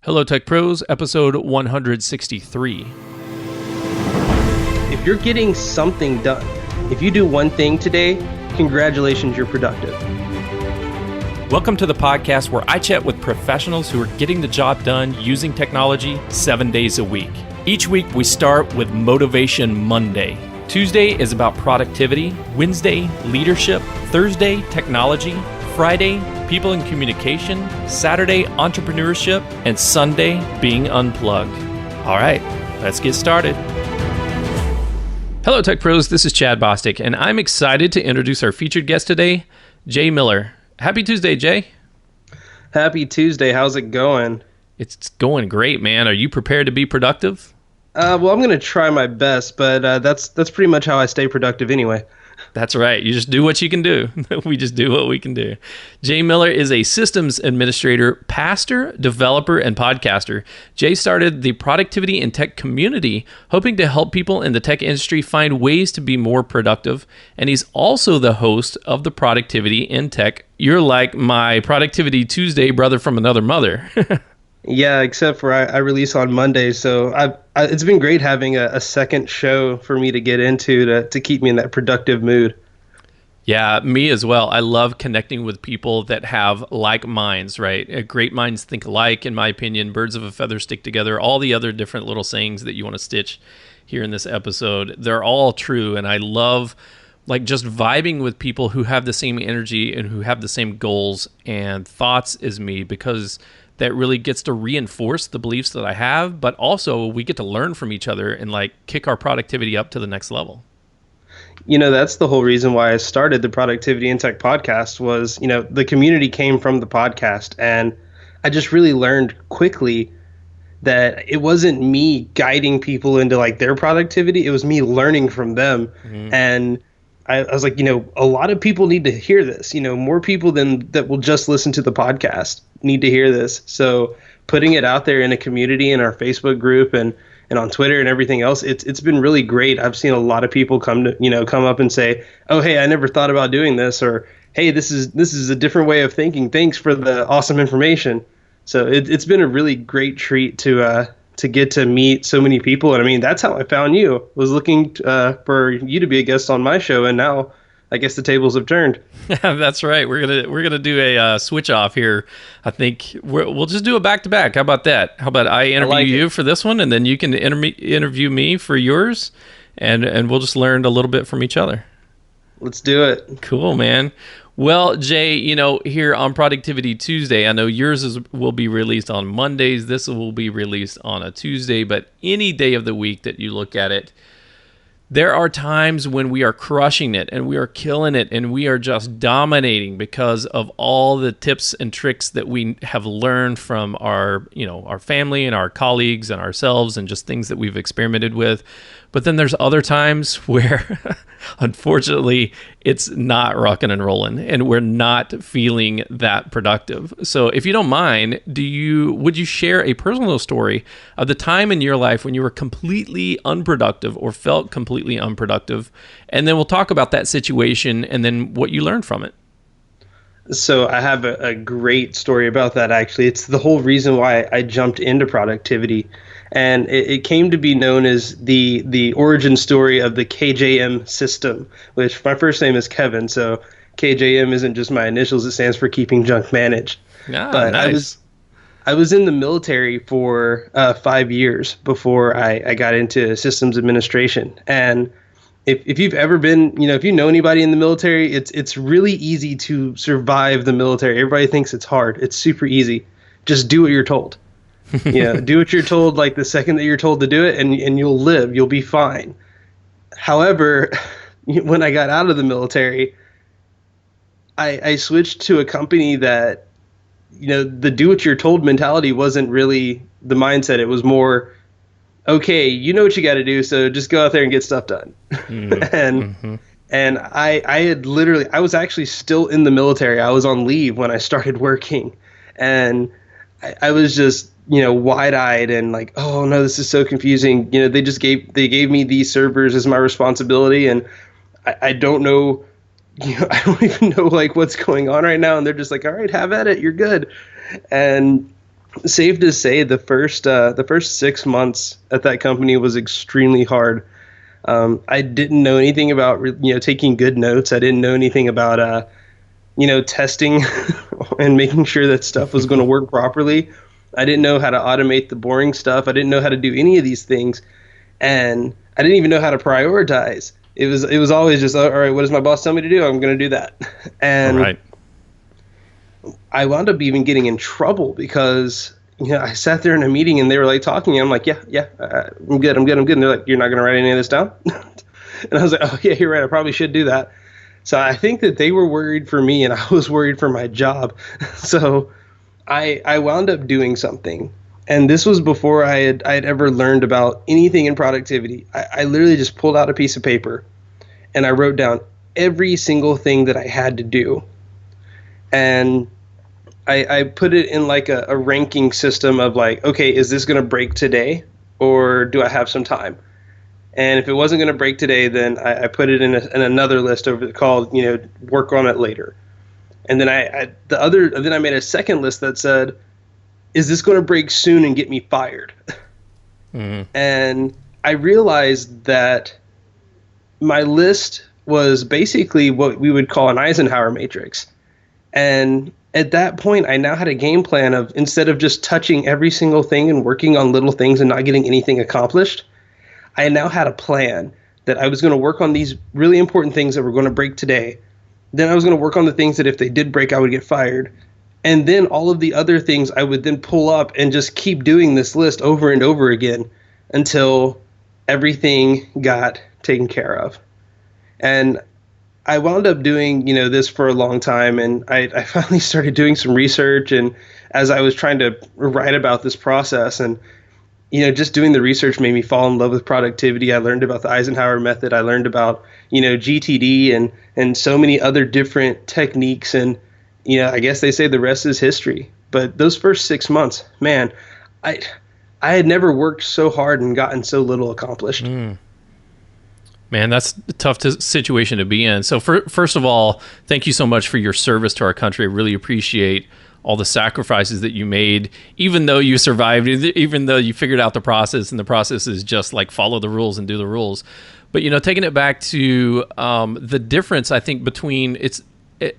Hello Tech Pros, episode 163. If you're getting something done, if you do one thing today, congratulations, you're productive. Welcome to the podcast where I chat with professionals who are getting the job done using technology 7 days a week. Each week we start with Motivation Monday. Tuesday is about productivity, Wednesday, leadership, Thursday, technology, Friday, people and communication, Saturday, entrepreneurship, and Sunday, being unplugged. All right, let's get started. Hello, Tech Pros. This is Chad Bostic, and I'm excited to introduce our featured guest today, Jay Miller. Happy Tuesday, Jay. Happy Tuesday. How's it going? It's going great, man. Are you prepared to be productive? Well, I'm going to try my best, but that's pretty much how I stay productive anyway. That's right. You just do what you can do. We just do what we can do. Jay Miller is a systems administrator, pastor, developer, and podcaster. Jay started the productivity and tech community, hoping to help people in the tech industry find ways to be more productive. And he's also the host of the Productivity in Tech. You're like my Productivity Tuesday brother from another mother. Yeah, except for I release on Monday, so it's been great having a second show for me to get into to keep me in that productive mood. Yeah, me as well. I love connecting with people that have like minds, right? Great minds think alike, in my opinion. Birds of a feather stick together. All the other different little sayings that you want to stitch here in this episode, they're all true, and I love like just vibing with people who have the same energy and who have the same goals and thoughts as me, because that really gets to reinforce the beliefs that I have, but also we get to learn from each other and like kick our productivity up to the next level. You know, that's the whole reason why I started the Productivity in Tech podcast was, the community came from the podcast, and I just really learned quickly that it wasn't me guiding people into like their productivity. It was me learning from them. Mm-hmm. And I was like, a lot of people need to hear this, more people than that will just listen to the podcast need to hear this. So putting it out there in a community in our Facebook group and on Twitter and everything else, it's been really great. I've seen a lot of people come up and say, oh, hey, I never thought about doing this, or hey, this is a different way of thinking. Thanks for the awesome information. So it's been a really great treat to get to meet so many people. And I mean, that's how I found you. Was looking for you to be a guest on my show, and now I guess the tables have turned. That's right. We're gonna do a switch off here. I think we'll just do a back to back. How about that? How about I interview you for this one, and then you can interview me for yours, and we'll just learn a little bit from each other. Let's do it. Cool, man. Well, Jay, here on Productivity Tuesday, I know yours will be released on Mondays. This will be released on a Tuesday, but any day of the week that you look at it, there are times when we are crushing it and we are killing it and we are just dominating because of all the tips and tricks that we have learned from our family and our colleagues and ourselves and just things that we've experimented with. But then there's other times where, unfortunately, it's not rocking and rolling, and we're not feeling that productive. So, if you don't mind, would you share a personal story of the time in your life when you were completely unproductive or felt completely unproductive, and then we'll talk about that situation and then what you learned from it. So I have a great story about that, actually. It's the whole reason why I jumped into productivity. And it came to be known as the origin story of the KJM system, which my first name is Kevin. So KJM isn't just my initials. It stands for Keeping Junk Managed. But nice. I was in the military for 5 years before I got into systems administration. And if you've ever been, if you know anybody in the military, it's really easy to survive the military. Everybody thinks it's hard. It's super easy. Just do what you're told. Do what you're told, like the second that you're told to do it, and you'll live. You'll be fine. However, when I got out of the military, I switched to a company that, the do what you're told mentality wasn't really the mindset. It was more, okay, you know what you got to do, so just go out there and get stuff done. Mm-hmm. And I was actually still in the military. I was on leave when I started working, and I was just, wide-eyed and like, oh no, this is so confusing. They gave me these servers as my responsibility, and I don't know, I don't even know like what's going on right now. And they're just like, all right, have at it, you're good. And Safe to say the first 6 months at that company was extremely hard. I didn't know anything about taking good notes. I didn't know anything about testing and making sure that stuff was going to work properly. I didn't know how to automate the boring stuff. I didn't know how to do any of these things, and I didn't even know how to prioritize. It was always just, all right, what does my boss tell me to do? I'm going to do that. All And right. I wound up even getting in trouble because I sat there in a meeting and they were like talking. And I'm like, yeah, I'm good. And they're like, you're not going to write any of this down? And I was like, oh yeah, you're right. I probably should do that. So I think that they were worried for me and I was worried for my job. So I wound up doing something. And this was before I had ever learned about anything in productivity. I literally just pulled out a piece of paper and I wrote down every single thing that I had to do. And I put it in like a ranking system of like, okay, is this going to break today or do I have some time? And if it wasn't going to break today, then I put it in another list over called, work on it later. And then then I made a second list that said, is this going to break soon and get me fired? Mm-hmm. And I realized that my list was basically what we would call an Eisenhower matrix. And at that point, I now had a game plan of, instead of just touching every single thing and working on little things and not getting anything accomplished, I now had a plan that I was going to work on these really important things that were going to break today. Then I was going to work on the things that if they did break, I would get fired. And then all of the other things I would then pull up and just keep doing this list over and over again until everything got taken care of. And I wound up doing, this for a long time, and I finally started doing some research. And as I was trying to write about this process, and just doing the research made me fall in love with productivity. I learned about the Eisenhower method. I learned about GTD and so many other different techniques. And I guess they say the rest is history. But those first 6 months, man, I had never worked so hard and gotten so little accomplished. Man, that's a tough situation to be in. So first of all, thank you so much for your service to our country. I really appreciate all the sacrifices that you made, even though you survived, even though you figured out the process, and the process is just like follow the rules and do the rules. But, taking it back to the difference, I think, between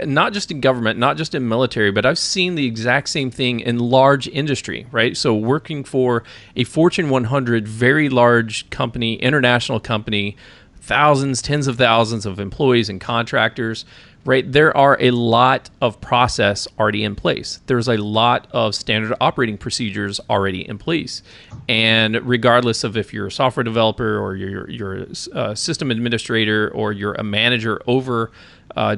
not just in government, not just in military, but I've seen the exact same thing in large industry, right? So working for a Fortune 100, very large company, international company, thousands, tens of thousands of employees and contractors, right? There are a lot of process already in place. There's a lot of standard operating procedures already in place. And regardless of if you're a software developer or you're a system administrator or you're a manager over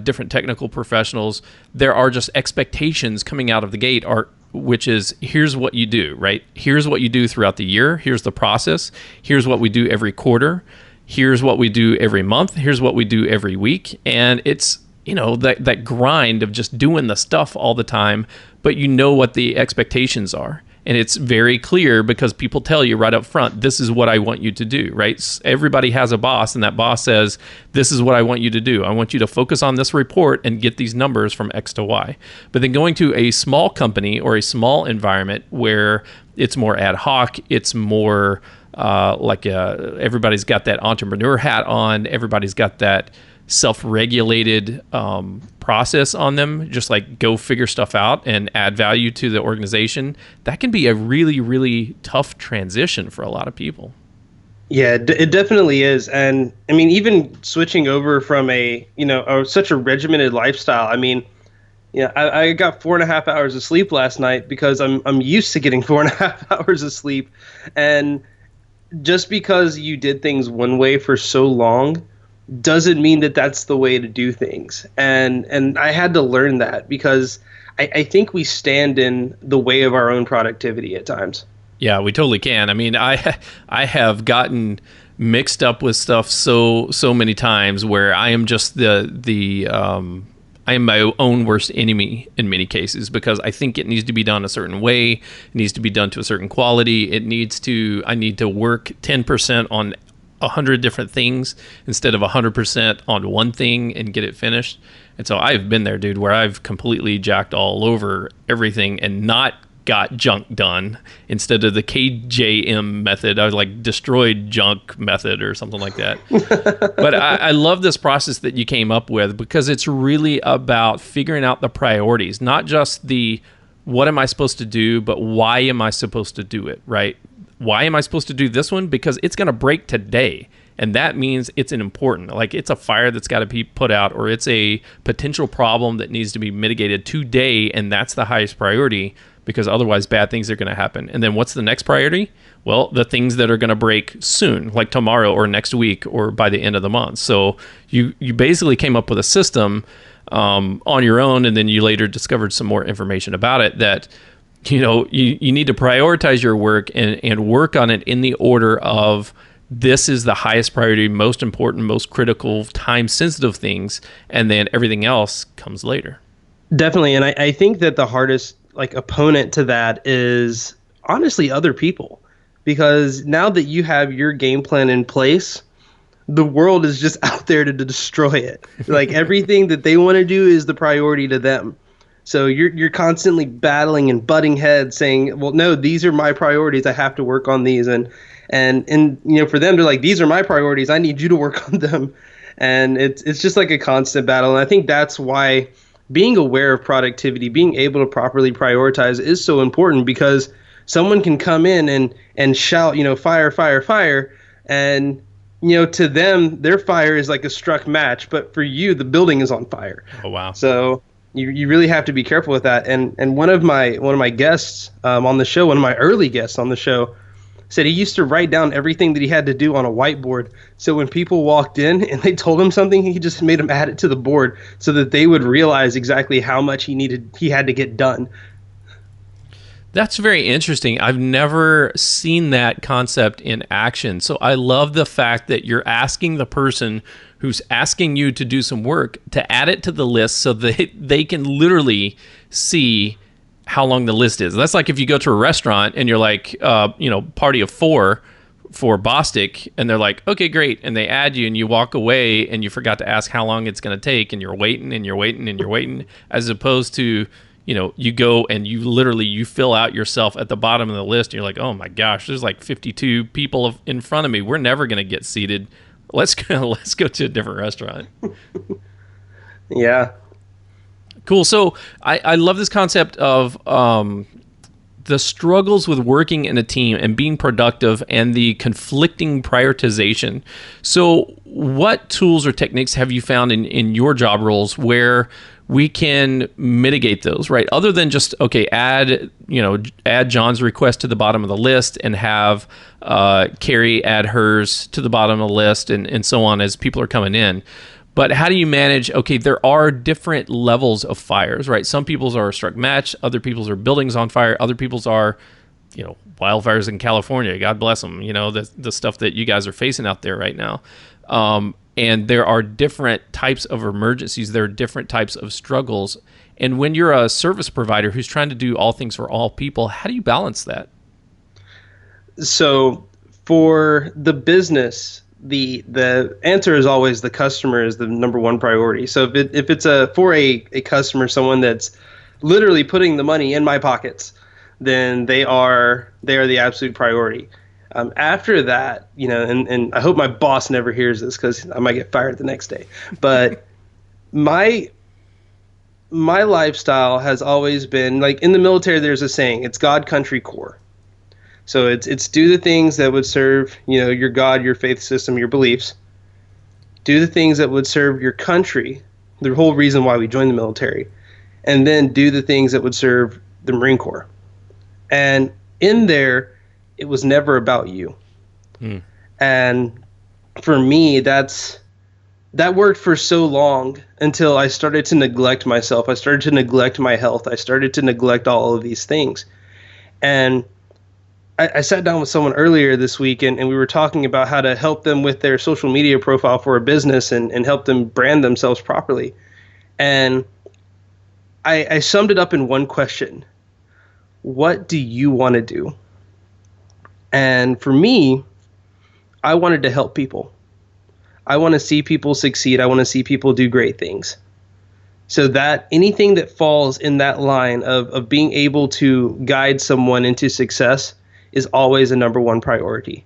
different technical professionals, there are just expectations coming out of the gate which is, here's what you do, right? Here's what you do throughout the year. Here's the process. Here's what we do every quarter. Here's what we do every month. Here's what we do every week. And it's, that grind of just doing the stuff all the time, but what the expectations are. And it's very clear because people tell you right up front, this is what I want you to do, right? Everybody has a boss, and that boss says, this is what I want you to do. I want you to focus on this report and get these numbers from X to Y. But then going to a small company or a small environment where it's more ad hoc, it's more everybody's got that entrepreneur hat on, everybody's got that self-regulated process on them, just like go figure stuff out and add value to the organization. That can be a really, really tough transition for a lot of people. Yeah, it definitely is. And I mean, even switching over from such a regimented lifestyle, I mean, I got 4.5 hours of sleep last night because I'm used to getting 4.5 hours of sleep. And just because you did things one way for so long doesn't mean that that's the way to do things. And I had to learn that because I think we stand in the way of our own productivity at times. Yeah, we totally can. I mean, I have gotten mixed up with stuff so many times where I am just I am my own worst enemy in many cases because I think it needs to be done a certain way. It needs to be done to a certain quality. I need to work 10% on 100 different things instead of 100% on one thing and get it finished. And so I've been there, dude, where I've completely jacked all over everything and not got junk done instead of the KJM method. I was like destroyed junk method or something like that. But I love this process that you came up with, because it's really about figuring out the priorities, not just the what am I supposed to do, but why am I supposed to do it, right? Why am I supposed to do this one? Because it's going to break today. And that means it's an important, like it's a fire that's got to be put out, or it's a potential problem that needs to be mitigated today. And that's the highest priority, because otherwise bad things are going to happen. And then what's the next priority? Well, the things that are going to break soon, like tomorrow or next week or by the end of the month. So you basically came up with a system on your own, and then you later discovered some more information about it that, you need to prioritize your work and work on it in the order of, this is the highest priority, most important, most critical, time-sensitive things, and then everything else comes later. Definitely, and I think that the hardest opponent to that is honestly other people, because now that you have your game plan in place, the world is just out there to destroy it. Like everything that they want to do is the priority to them. So you're constantly battling and butting heads, saying, "Well, no, these are my priorities. I have to work on these." And for them, they're like, "These are my priorities. I need you to work on them." And it's just like a constant battle. And I think that's why being aware of productivity, being able to properly prioritize is so important, because someone can come in and shout, fire, fire, fire. And, to them, their fire is like a struck match. But for you, the building is on fire. Oh, wow. So you really have to be careful with that. And one of my guests on the show, one of my early guests on the show, said he used to write down everything that he had to do on a whiteboard. So when people walked in and they told him something, he just made them add it to the board so that they would realize exactly how much he had to get done. That's very interesting. I've never seen that concept in action. So I love the fact that you're asking the person who's asking you to do some work to add it to the list so that they can literally see how long the list is. That's like if you go to a restaurant and you're like, party of 4 for Bostic, and they're like, okay, great. And they add you and you walk away and you forgot to ask how long it's going to take, and you're waiting and you're waiting and you're waiting, as opposed to, you go and you fill out yourself at the bottom of the list. And you're like, oh my gosh, there's like 52 people in front of me. We're never going to get seated. Let's go to a different restaurant. Yeah. Cool. So I love this concept of the struggles with working in a team and being productive and the conflicting prioritization. So what tools or techniques have you found in your job roles where we can mitigate those, right? Other than just, okay, add John's request to the bottom of the list and have Carrie add hers to the bottom of the list and so on as people are coming in. But how do you manage, okay, there are different levels of fires, right? Some people's are a struck match, other people's are buildings on fire, other people's are, wildfires in California, God bless them, the stuff that you guys are facing out there right now. And there are different types of emergencies, there are different types of struggles. And when you're a service provider who's trying to do all things for all people, how do you balance that? So for the business, the answer is always the customer is the number one priority. So if it's for a customer, someone that's literally putting the money in my pockets, then they are the absolute priority. After that, and I hope my boss never hears this because I might get fired the next day. But my lifestyle has always been, like, in the military, there's a saying, it's God, country, core. So it's do the things that would serve, your God, your faith system, your beliefs. Do the things that would serve your country, the whole reason why we joined the military. And then do the things that would serve the Marine Corps. And in there, it was never about you. And for me, that worked for so long until I started to neglect myself. I started to neglect my health. I started to neglect all of these things. And I sat down with someone earlier this week and we were talking about how to help them with their social media profile for a business and help them brand themselves properly. And I summed it up in one question. What do you want to do? And for me, I wanted to help people. I want to see people succeed. I want to see people do great things. So that anything that falls in that line of being able to guide someone into success is always a number one priority.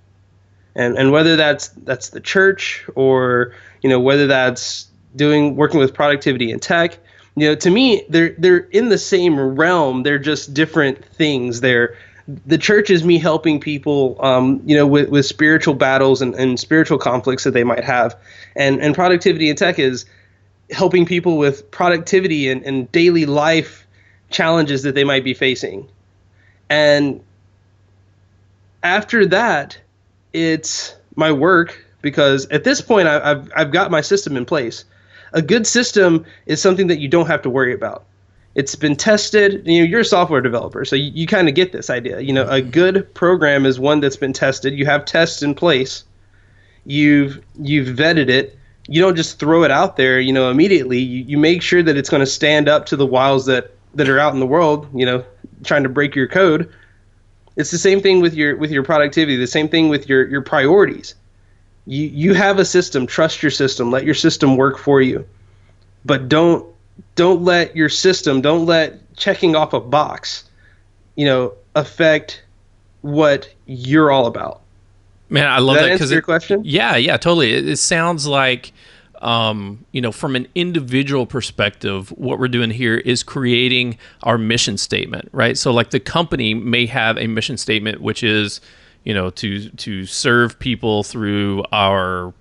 And whether that's the church, or whether that's working with productivity and tech, to me they're in the same realm. They're just different things. The church is me helping people with spiritual battles and spiritual conflicts that they might have, and productivity and tech is helping people with productivity and daily life challenges that they might be facing. And after that, it's my work, because at this point I've got my system in place. A good system is something that you don't have to worry about. It's been tested. You're a software developer, so you kind of get this idea. A good program is one that's been tested. You have tests in place. You've vetted it. You don't just throw it out there, immediately. You make sure that it's going to stand up to the wiles that are out in the world, trying to break your code. It's the same thing with your productivity, the same thing with your priorities. You have a system, trust your system, let your system work for you. But don't let your system, don't let checking off a box, affect what you're all about. Man, I love that. Does that answer your question? Yeah, totally. It sounds like, from an individual perspective, what we're doing here is creating our mission statement, right? So like the company may have a mission statement, which is, to serve people through our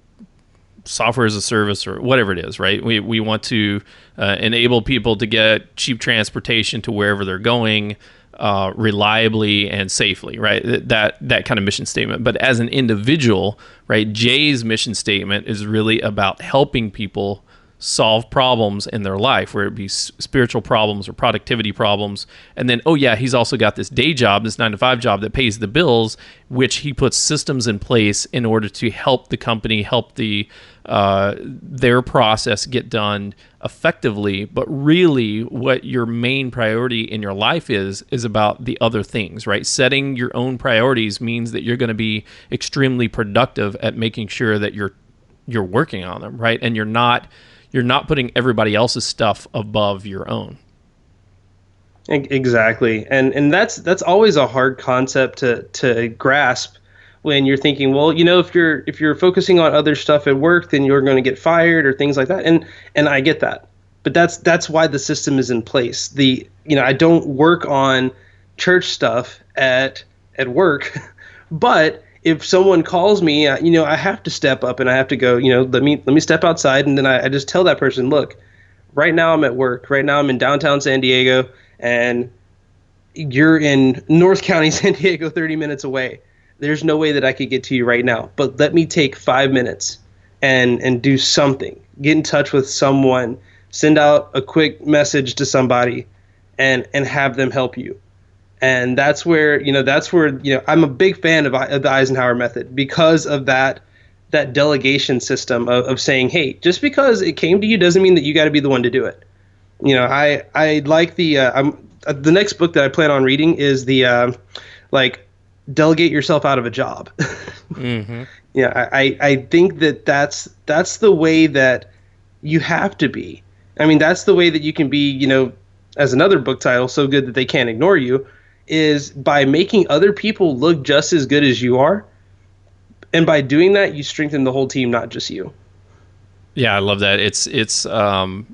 software as a service or whatever it is, right? We want to enable people to get cheap transportation to wherever they're going, reliably and safely, right? That kind of mission statement. But as an individual, right, Jay's mission statement is really about helping people solve problems in their life, where it be spiritual problems or productivity problems. And then, he's also got this day job, this 9-to-5 job that pays the bills, which he puts systems in place in order to help the company, help their process get done effectively. But really what your main priority in your life is about the other things, right? Setting your own priorities means that you're going to be extremely productive at making sure that you're working on them, right? And you're not putting everybody else's stuff above your own. Exactly. And that's always a hard concept to grasp when you're thinking, well, if you're focusing on other stuff at work, then you're going to get fired or things like that. And I get that. But that's why the system is in place. I don't work on church stuff at work, but if someone calls me, I have to step up and I have to go, let me step outside. And then I just tell that person, look, right now I'm at work. Right now I'm in downtown San Diego, and you're in North County, San Diego, 30 minutes away. There's no way that I could get to you right now, but let me take 5 minutes and do something. Get in touch with someone, send out a quick message to somebody, and have them help you. And that's where I'm a big fan of the Eisenhower method, because of that delegation system of saying, hey, just because it came to you doesn't mean that you got to be the one to do it. I like the next book that I plan on reading is the Delegate Yourself Out of a Job. Mm-hmm. I think that's the way that you have to be. I mean, that's the way that you can be, as another book title, So Good That They Can't Ignore You, is by making other people look just as good as you are. And by doing that, you strengthen the whole team, not just you. Yeah, I love that. It's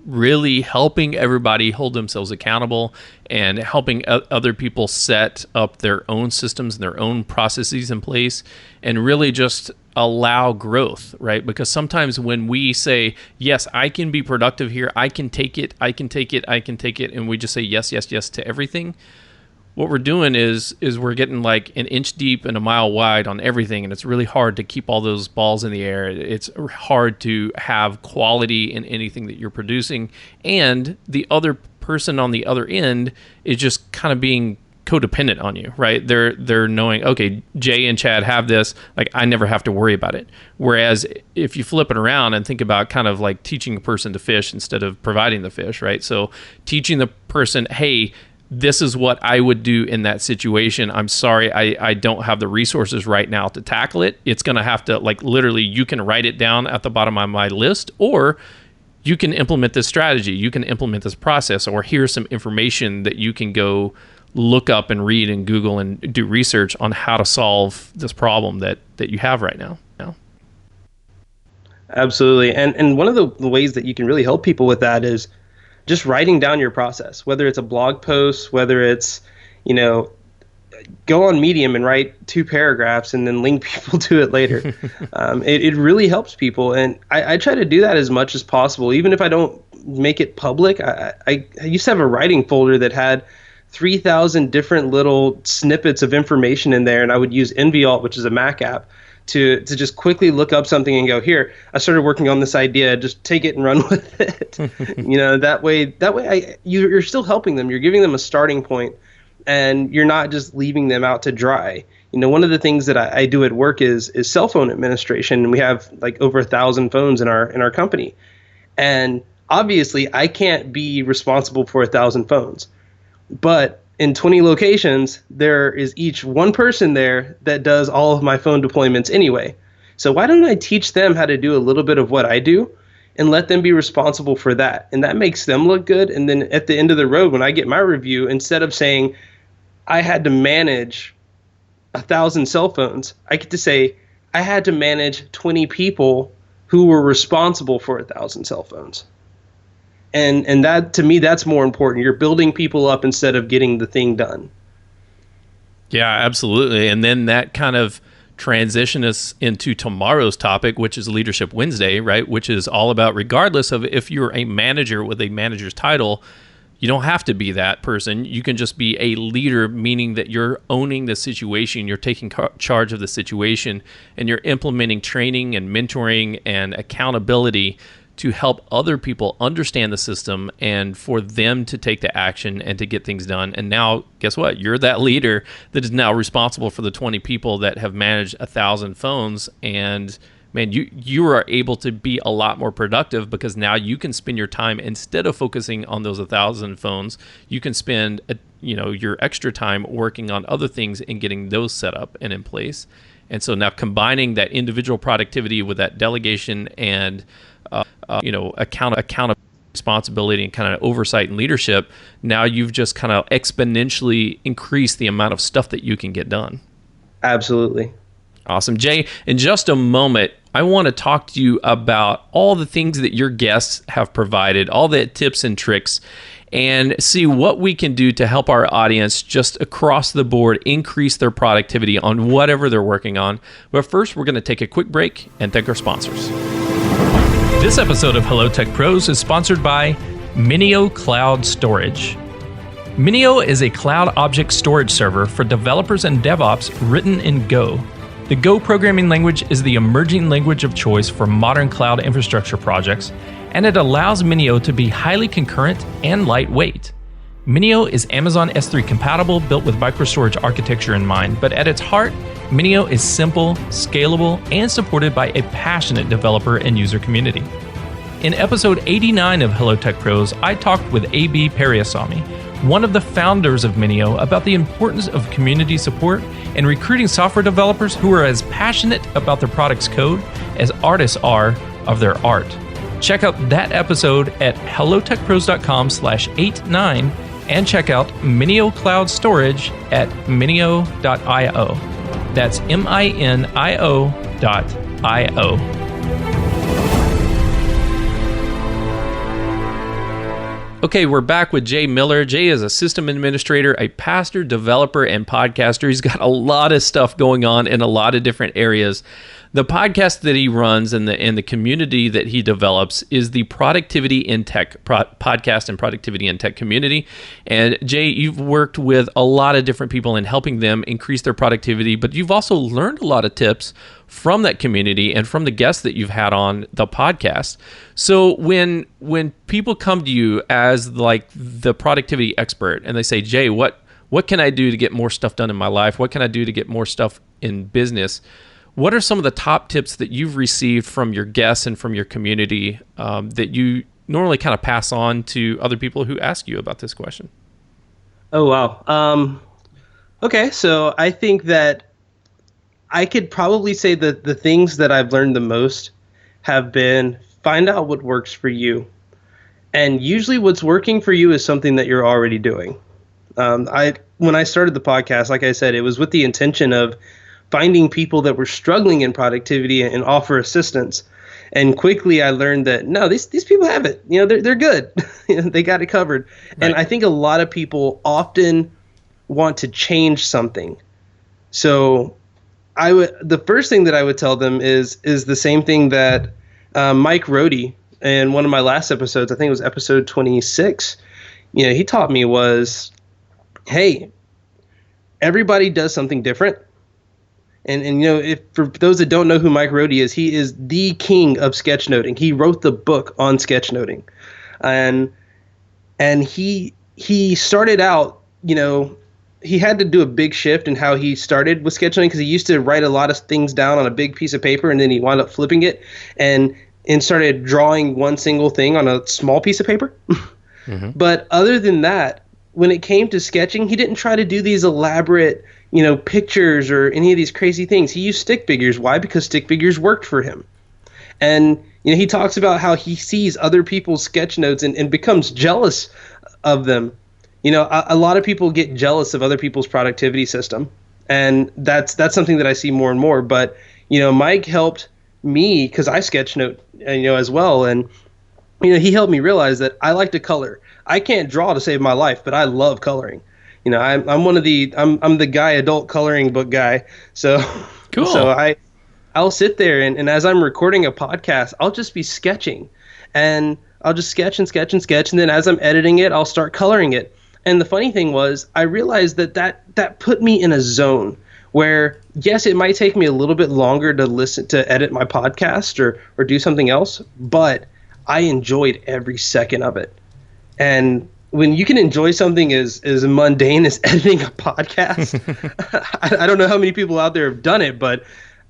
really helping everybody hold themselves accountable and helping other people set up their own systems and their own processes in place, and really just allow growth, right? Because sometimes when we say, yes, I can be productive here, I can take it, and we just say yes to everything, what we're doing is we're getting like an inch deep and a mile wide on everything, and it's really hard to keep all those balls in the air. It's hard to have quality in anything that you're producing, and the other person on the other end is just kind of being codependent on you, right? They're knowing, okay, Jay and Chad have this, like I never have to worry about it. Whereas if you flip it around and think about kind of like teaching a person to fish instead of providing the fish, right? So teaching the person, hey, this is what I would do in that situation. I'm sorry, I don't have the resources right now to tackle it. It's going to have to, like, literally, you can write it down at the bottom of my list, or you can implement this strategy, you can implement this process, or here's some information that you can go look up and read and Google and do research on how to solve this problem that you have right now. Absolutely. And one of the ways that you can really help people with that is just writing down your process, whether it's a blog post, whether it's, go on Medium and write 2 paragraphs and then link people to it later. It really helps people. And I try to do that as much as possible. Even if I don't make it public, I used to have a writing folder that had 3,000 different little snippets of information in there. And I would use NVAlt, which is a Mac app, to just quickly look up something and go, here, I started working on this idea, just take it and run with it. That way you're still helping them. You're giving them a starting point, and you're not just leaving them out to dry. One of the things that I do at work is cell phone administration, and we have like over 1,000 phones in our company. And obviously I can't be responsible for 1,000 phones, but in 20 locations, there is each one person there that does all of my phone deployments anyway. So why don't I teach them how to do a little bit of what I do and let them be responsible for that? And that makes them look good. And then at the end of the road, when I get my review, instead of saying I had to manage 1,000 cell phones, I get to say I had to manage 20 people who were responsible for 1,000 cell phones. And that, to me, that's more important. You're building people up instead of getting the thing done. Yeah, absolutely. And then that kind of transition us into tomorrow's topic, which is Leadership Wednesday, right? Which is all about, regardless of if you're a manager with a manager's title, you don't have to be that person. You can just be a leader, meaning that you're owning the situation, you're taking charge of the situation, and you're implementing training and mentoring and accountability to help other people understand the system and for them to take the action and to get things done. And now, guess what? You're that leader that is now responsible for the 20 people that have managed 1,000 phones. And man, you are able to be a lot more productive because now you can spend your time, instead of focusing on those 1,000 phones, you can spend your extra time working on other things and getting those set up and in place. And so now combining that individual productivity with that delegation and accountability, responsibility, and kind of oversight and leadership, now you've just kind of exponentially increased the amount of stuff that you can get done. Absolutely. Awesome. Jay, in just a moment, I want to talk to you about all the things that your guests have provided, all the tips and tricks, and see what we can do to help our audience just across the board increase their productivity on whatever they're working on. But first, we're going to take a quick break and thank our sponsors. This episode of Hello Tech Pros is sponsored by Minio Cloud Storage. Minio is a cloud object storage server for developers and DevOps written in Go. The Go programming language is the emerging language of choice for modern cloud infrastructure projects, and it allows Minio to be highly concurrent and lightweight. Minio is Amazon S3 compatible, built with microstorage architecture in mind, but at its heart, Minio is simple, scalable, and supported by a passionate developer and user community. In episode 89 of Hello Tech Pros, I talked with A.B. Periasamy, one of the founders of Minio, about the importance of community support and recruiting software developers who are as passionate about their product's code as artists are of their art. Check out that episode at hellotechpros.com/89 and check out Minio Cloud Storage at minio.io. That's minio.io. Okay, we're back with Jay Miller. Jay is a system administrator, a pastor, developer, and podcaster. He's got a lot of stuff going on in a lot of different areas. The podcast that he runs and the community that he develops is the Productivity in Tech podcast and Productivity in Tech community. And Jay, you've worked with a lot of different people in helping them increase their productivity, but you've also learned a lot of tips from that community and from the guests that you've had on the podcast. So when people come to you as like the productivity expert and they say, Jay, what can I do to get more stuff done in my life? What can I do to get more stuff in business? What are some of the top tips that you've received from your guests and from your community that you normally kind of pass on to other people who ask you about this question? Oh, wow. Okay, so I think that I could probably say that the things that I've learned the most have been find out what works for you. And usually what's working for you is something that you're already doing. When I started the podcast, like I said, it was with the intention of finding people that were struggling in productivity and offer assistance. And quickly I learned that no, these people have it. They're good. They got it covered. Right. And I think a lot of people often want to change something. So the first thing that I would tell them is the same thing that Mike Rohde in one of my last episodes, I think it was episode 26, he taught me was, hey, everybody does something different. And if for those that don't know who Mike Rohde is, he is the king of sketchnoting. He wrote the book on sketchnoting. And he started out, he had to do a big shift in how he started with sketchnoting, because he used to write a lot of things down on a big piece of paper, and then he wound up flipping it and started drawing one single thing on a small piece of paper. Mm-hmm. But other than that, when it came to sketching, he didn't try to do these elaborate, pictures or any of these crazy things. He used stick figures. Why? Because stick figures worked for him. And he talks about how he sees other people's sketch notes and becomes jealous of them. A lot of people get jealous of other people's productivity system, and that's something that I see more and more. But Mike helped me, because I sketch note as well, and he helped me realize that I like to color. I can't draw to save my life, but I love coloring. I'm one of the I'm the guy adult coloring book guy. So cool. So I'll sit there and as I'm recording a podcast, I'll just be sketching, and I'll just sketch and sketch and sketch, and then as I'm editing it, I'll start coloring it. And the funny thing was, I realized that put me in a zone where, yes, it might take me a little bit longer to edit my podcast or do something else, but I enjoyed every second of it. And when you can enjoy something as mundane as editing a podcast, I don't know how many people out there have done it, but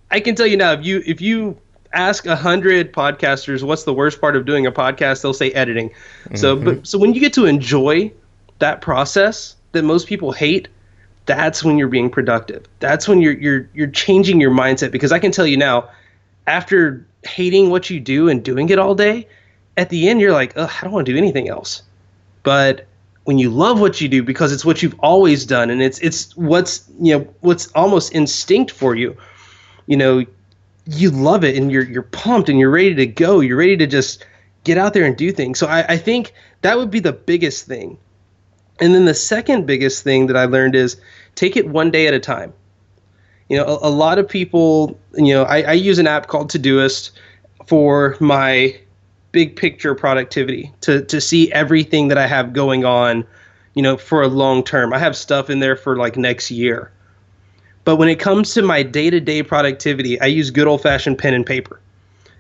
I can tell you now, if you ask 100 podcasters what's the worst part of doing a podcast, they'll say editing. Mm-hmm. So when you get to enjoy that process that most people hate, that's when you're being productive. That's when you're changing your mindset. Because I can tell you now, after hating what you do and doing it all day, at the end you're like, ugh, I don't want to do anything else. But when you love what you do, because it's what you've always done, and it's what's almost instinct for you, you love it, and you're pumped, and you're ready to go. You're ready to just get out there and do things. So I think that would be the biggest thing. And then the second biggest thing that I learned is take it one day at a time. A lot of people, I use an app called Todoist for my big picture productivity to see everything that I have going on, for a long term. I have stuff in there for like next year. But when it comes to my day-to-day productivity, I use good old-fashioned pen and paper.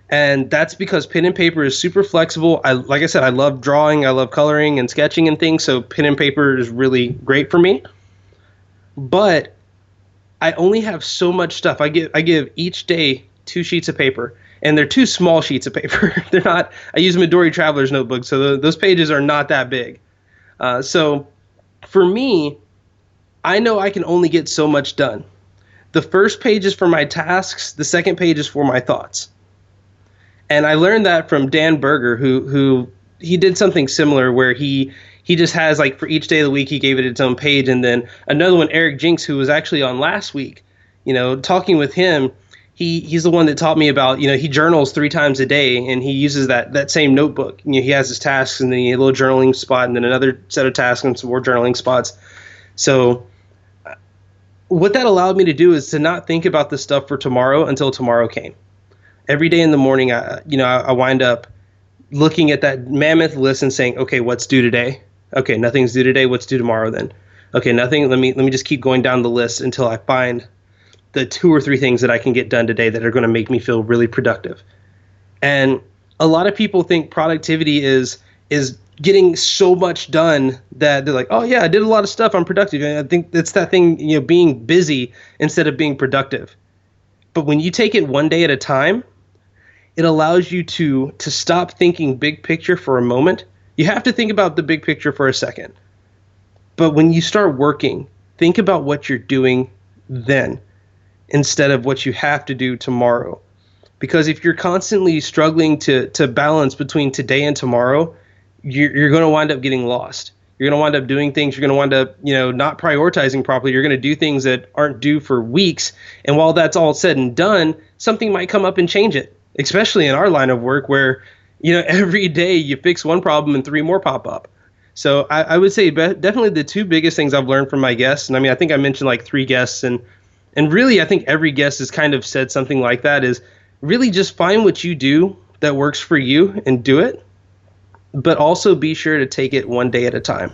And that's because pen and paper is super flexible. Like I said, I love drawing, I love coloring and sketching and things, so pen and paper is really great for me. But I only have so much stuff. I give each day 2 sheets of paper, and they're 2 small sheets of paper. They're not. I use Midori Traveler's notebook, so those pages are not that big. So for me, I know I can only get so much done. The first page is for my tasks. The second page is for my thoughts. And I learned that from Dan Berger, who he did something similar where he just has, like, for each day of the week, he gave it its own page. And then another one, Eric Jinks, who was actually on last week, talking with him, he's the one that taught me about, he journals 3 times a day, and he uses that same notebook. He has his tasks, and then he has a little journaling spot, and then another set of tasks and some more journaling spots. So what that allowed me to do is to not think about the stuff for tomorrow until tomorrow came. Every day in the morning, I wind up looking at that mammoth list and saying, okay, what's due today? Okay, nothing's due today. What's due tomorrow then? Okay, nothing. Let me just keep going down the list until I find the 2 or 3 things that I can get done today that are going to make me feel really productive. And a lot of people think productivity is getting so much done that they're like, oh yeah, I did a lot of stuff, I'm productive. And I think that's that thing, being busy instead of being productive. But when you take it one day at a time, it allows you to stop thinking big picture for a moment. You have to think about the big picture for a second. But when you start working, think about what you're doing then instead of what you have to do tomorrow. Because if you're constantly struggling to balance between today and tomorrow, you're going to wind up getting lost. You're going to wind up doing things. You're going to wind up, not prioritizing properly. You're going to do things that aren't due for weeks. And while that's all said and done, something might come up and change it, especially in our line of work where, every day you fix one problem and 3 more pop up. So I would say definitely the 2 biggest things I've learned from my guests. And I mean, I think I mentioned like 3 guests and really, I think every guest has kind of said something like that is really just find what you do that works for you and do it. But also be sure to take it one day at a time.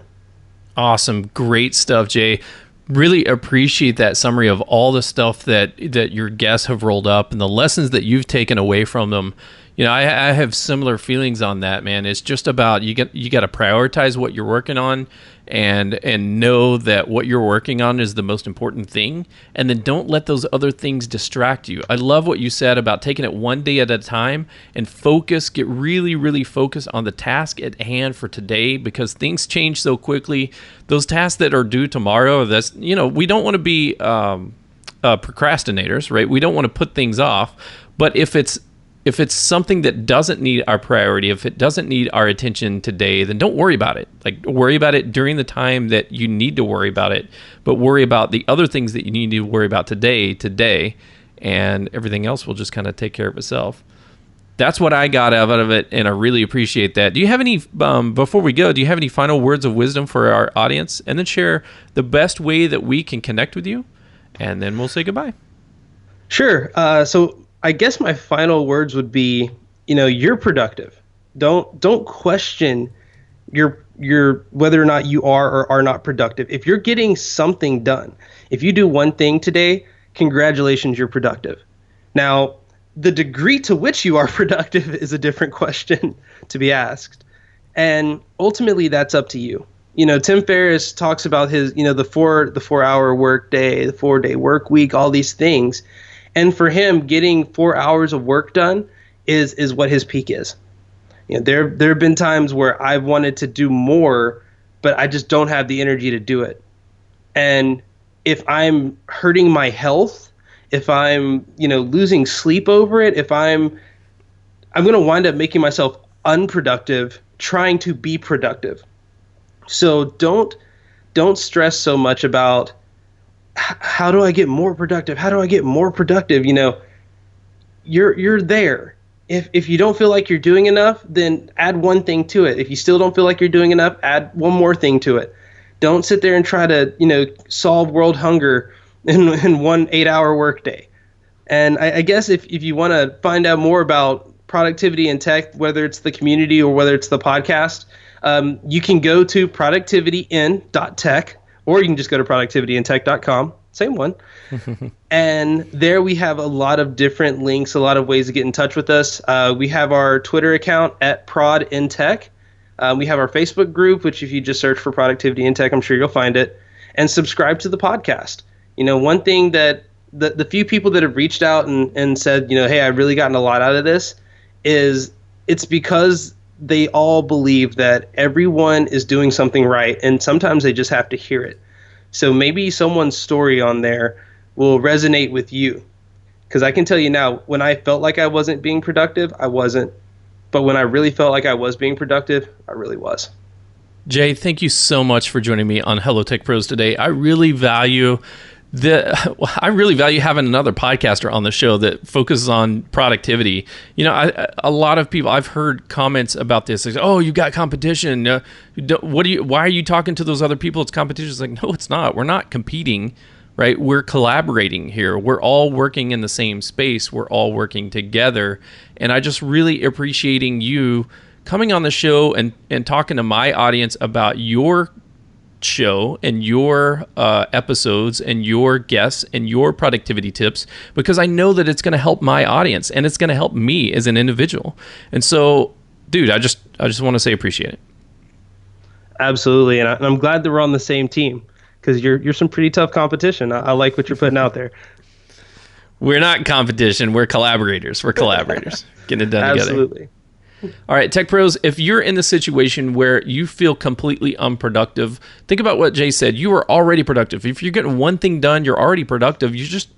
Awesome. Great stuff, Jay. Really appreciate that summary of all the stuff that your guests have rolled up and the lessons that you've taken away from them. I have similar feelings on that, man. It's just about you got to prioritize what you're working on and know that what you're working on is the most important thing, and then don't let those other things distract you. I love what you said about taking it one day at a time and get really, really focused on the task at hand for today, because things change so quickly. Those tasks that are due tomorrow, we don't want to be procrastinators, right? We don't want to put things off, but if it's something that doesn't need our priority, if it doesn't need our attention today, then don't worry about it. Like, worry about it during the time that you need to worry about it, but worry about the other things that you need to worry about today, and everything else will just kind of take care of itself. That's what I got out of it, and I really appreciate that. Do you have any, before we go, do you have any final words of wisdom for our audience? And then share the best way that we can connect with you, and then we'll say goodbye. Sure. So I guess my final words would be, you're productive. Don't question your whether or not you are or are not productive. If you're getting something done, if you do one thing today, congratulations, you're productive. Now, the degree to which you are productive is a different question to be asked. And ultimately that's up to you. Tim Ferriss talks about his, the 4-hour work day, the 4-day work week, all these things. And for him, getting 4 hours of work done is what his peak is. There have been times where I've wanted to do more, but I just don't have the energy to do it. And if I'm hurting my health, if I'm losing sleep over it, if I'm going to wind up making myself unproductive trying to be productive. So don't stress so much about how do I get more productive? How do I get more productive? You're there. If you don't feel like you're doing enough, then add one thing to it. If you still don't feel like you're doing enough, add one more thing to it. Don't sit there and try to, solve world hunger in one 8-hour workday. And I guess if you want to find out more about productivity and tech, whether it's the community or whether it's the podcast, you can go to productivityN.tech. Or you can just go to productivityandtech.com, same one. And there we have a lot of different links, a lot of ways to get in touch with us. We have our Twitter account at ProdInTech. We have our Facebook group, which if you just search for Productivity in Tech, I'm sure you'll find it. And subscribe to the podcast. One thing that the few people that have reached out and said, hey, I've really gotten a lot out of this, is it's because they all believe that everyone is doing something right, and sometimes they just have to hear it. So maybe someone's story on there will resonate with you. Because I can tell you now, when I felt like I wasn't being productive, I wasn't. But when I really felt like I was being productive, I really was. Jay, thank you so much for joining me on Hello Tech Pros today. I really value having another podcaster on the show that focuses on productivity. A lot of people, I've heard comments about this. Like, oh, you got competition. Why are you talking to those other people? It's competition. It's like, no, it's not. We're not competing, right? We're collaborating here. We're all working in the same space. We're all working together. And I just really appreciating you coming on the show and talking to my audience about your show and your episodes and your guests and your productivity tips, because I know that it's going to help my audience and it's going to help me as an individual. And so, dude, I just want to say appreciate it. Absolutely. And I'm glad that we're on the same team, because you're some pretty tough competition. I like what you're putting out there. We're not competition. We're collaborators. Getting it done together. Absolutely. All right, Tech Pros, if you're in the situation where you feel completely unproductive, think about what Jay said. You are already productive. If you're getting one thing done, you're already productive. You just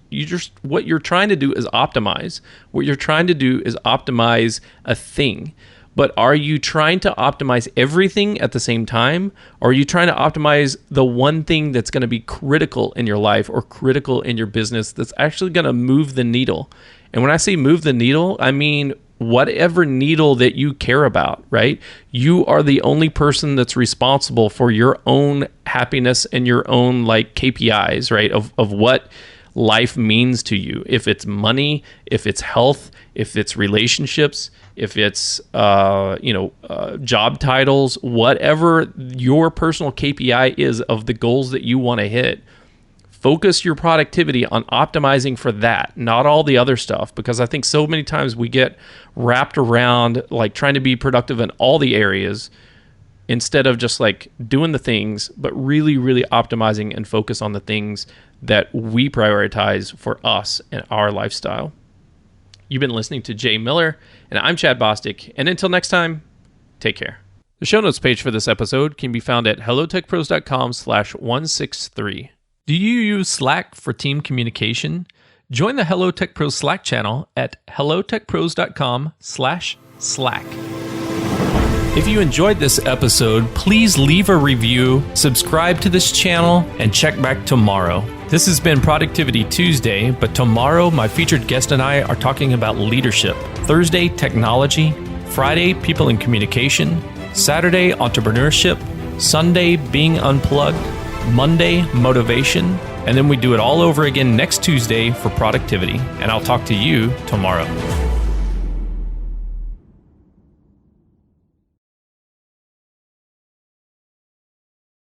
what you're trying to do is optimize. What you're trying to do is optimize a thing. but are you trying to optimize everything at the same time? Or are you trying to optimize the one thing that's going to be critical in your life or critical in your business that's actually going to move the needle? And when I say move the needle, I mean whatever needle that you care about, right? You are the only person that's responsible for your own happiness and your own like KPIs, right? Of what life means to you. If it's money, if it's health, if it's relationships, if it's job titles, whatever your personal KPI is of the goals that you want to hit, focus your productivity on optimizing for that, not all the other stuff, because I think so many times we get wrapped around like trying to be productive in all the areas instead of just like doing the things, but really, really optimizing and focus on the things that we prioritize for us and our lifestyle. You've been listening to Jay Miller, and I'm Chad Bostic. And until next time, take care. The show notes page for this episode can be found at hellotechpros.com/163. Do you use Slack for team communication? Join the Hello Tech Pros Slack channel at hellotechpros.com/Slack. If you enjoyed this episode, please leave a review, subscribe to this channel, and check back tomorrow. This has been Productivity Tuesday, but tomorrow my featured guest and I are talking about leadership. Thursday, technology. Friday, people and communication. Saturday, entrepreneurship. Sunday, being unplugged. Monday, motivation. And then we do it all over again next Tuesday for productivity. And I'll talk to you tomorrow.